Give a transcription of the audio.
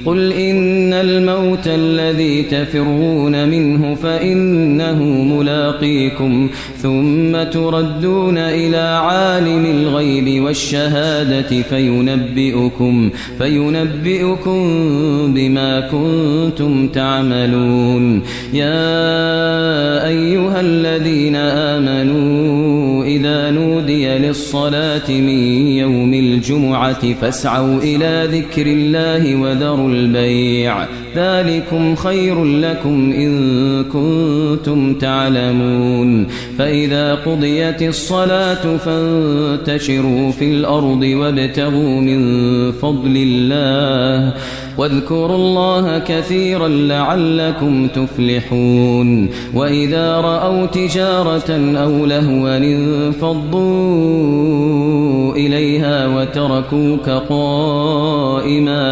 قل إن الموت الذي تفرون منه فإنه ملاقيكم ثم تردون إلى عالم الغيب والشهادة فينبئكم بما كنتم تعملون. يا أيها الذين آمنوا إذا نودي للصلاة من يوم الجمعة فاسعوا إلى ذكر الله وذروا البيع ذلكم خير لكم إن كنتم تعلمون. فإذا قضيت الصلاة فانتشروا في الأرض وابتغوا من فضل الله واذكروا الله كثيرا لعلكم تفلحون. وإذا رأوا تجارة أو لهوا انفضوا إليها وتركوك قائما